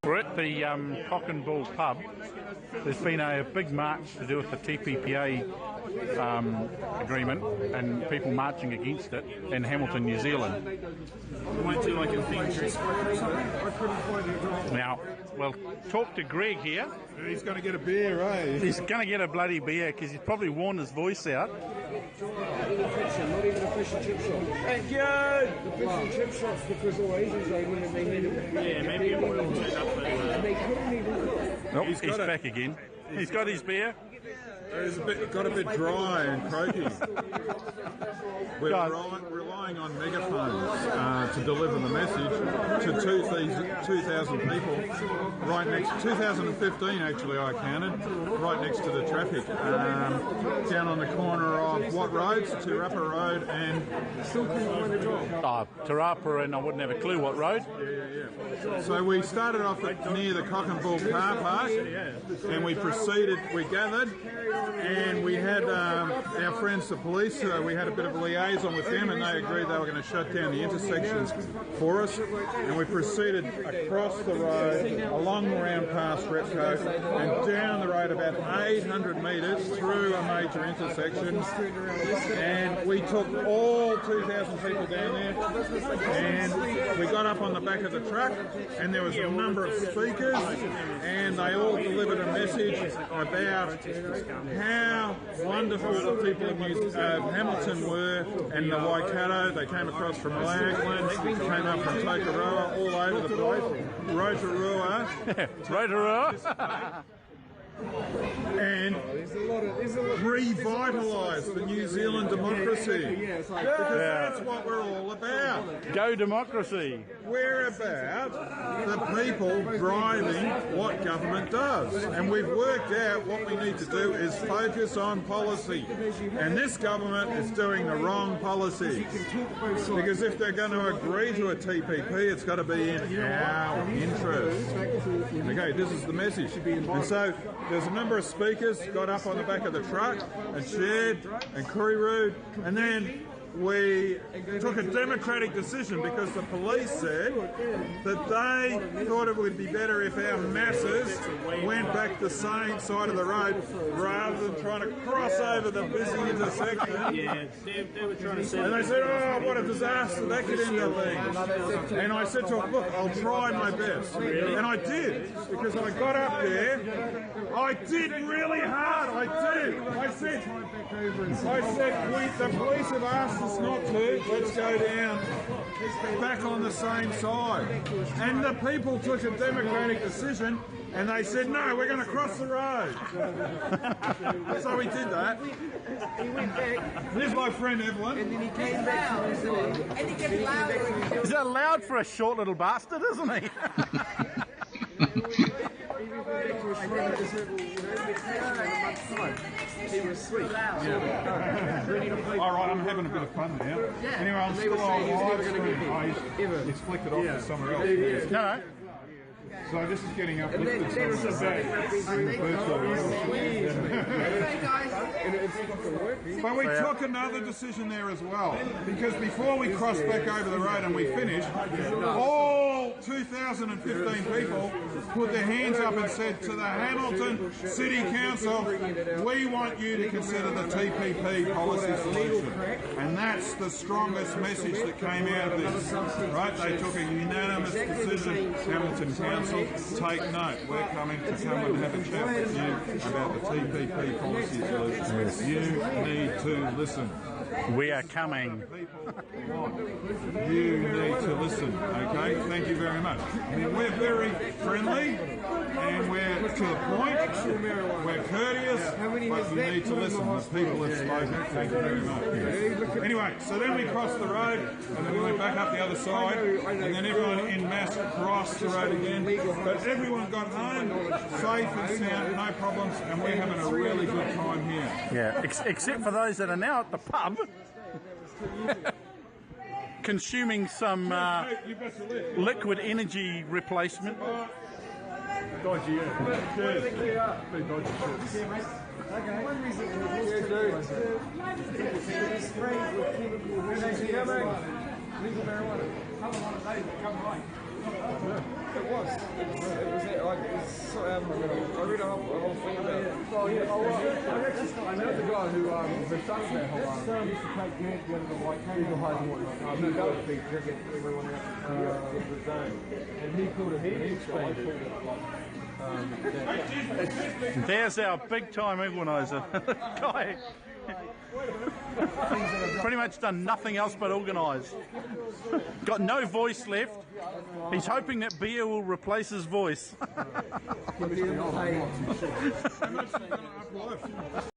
We're at the Cock and Bull pub. There's been a big march to do with the tppa agreement and people marching against it in Hamilton, New Zealand. Might do like a theme dress or something. Now, well, talk to Greg here. He's going to get a beer, eh? He's going to get a bloody beer because he's probably worn his voice out. Not even a fish and chip shop. Thank you! The fish and chip shops, because all Asians they wouldn't they made it. Yeah, maybe it will turn up. And they couldn't even. Nope, he's back again. He's got his beer. It's got a bit dry and croaky. We're relying on megaphones to deliver the message to 2,000 people. Right next, 2015 actually I counted, right next to the traffic. Down on the corner of what roads? Tirapa Road and... Tirapa, and I wouldn't have a clue what road. Yeah. So we started off near the Cock and Bull car park, and we gathered, and we had our friends the police, we had a bit of a liaison with them, and they agreed they were going to shut down the intersections for us, and we proceeded across the road, along around past Repco, and down the road about 800 metres through a major intersection, and we took all 2,000 people down there, and we got up on the back of the truck, and there was a number of speakers, and they all delivered a message about how wonderful the people of Hamilton were, and the Waikato. They came across from Langland, came up from Tokoroa, all over the place. Rotorua. And revitalise the New Zealand democracy, because that's what we're all about. Go democracy. We're about the people driving what government does, and we've worked out what we need to do is focus on policy, and this government is doing the wrong policy, because if they're going to agree to a TPP, it's got to be in our interest. Okay, this is the message. And so there's a number of speakers got up on the back of the truck and shared and curry-rooed, and then we took a democratic decision because the police said that they thought it would be better if our masses went back the same side of the road rather than trying to cross over the busy intersection. Yeah, they were trying to say. And they said, oh, what a disaster that could end up being. And I said to them, look, I'll try my best. And I did, because I got up there, I did really hard, I did. I said, the police have asked us not to, let's go down back on the same side. And the people took a democratic decision, and they said, no, we're going to cross the road. So we did that. He went back. There's my friend Evelyn. And then he came back to New Zealand. And he gets louder. He's allowed for a short little bastard, isn't he? He was sweet. All right, I'm having a bit of fun now. Anyway, I'm still on live stream. It's flicked it off to somewhere else. No. So this is getting uplifted somewhere. But we took another decision there as well, because before we crossed back over the road and we finished, all 2,015 people put their hands up and said to the Hamilton City Council, we want you to consider the TPP policy solution. And that's the strongest message that came out of this. Right? They took a unanimous decision, Hamilton Council, take note, we're coming to come and have a chat with you about the TPP policy solution. You need to listen. We are coming. You need to listen, okay? Thank you very much. I mean, we're very friendly and we're to the point, we're courteous, but you need to listen. The people have spoken. Thank you very much. Anyway, so then we crossed the road and then we went back up the other side, and then everyone en masse crossed the road again. But everyone got home safe and sound, no problems, and we're having a really good time here. Yeah, except for those that are now at the pub consuming some liquid energy replacement. Dodgy, yeah. Cheers. Very dodgy shirts. Okay. One reason sprayed with chemical legal marijuana. It was. read a whole thing about it. Oh, yeah. I know the guy who, the son of that whole used to take Nancy under the white cable highs and whatnot. He does be drinking everyone out of the zone. And he called it an explain. There's our big time organiser. Guy. Pretty much done nothing else but organise. Got no voice left. He's hoping that beer will replace his voice.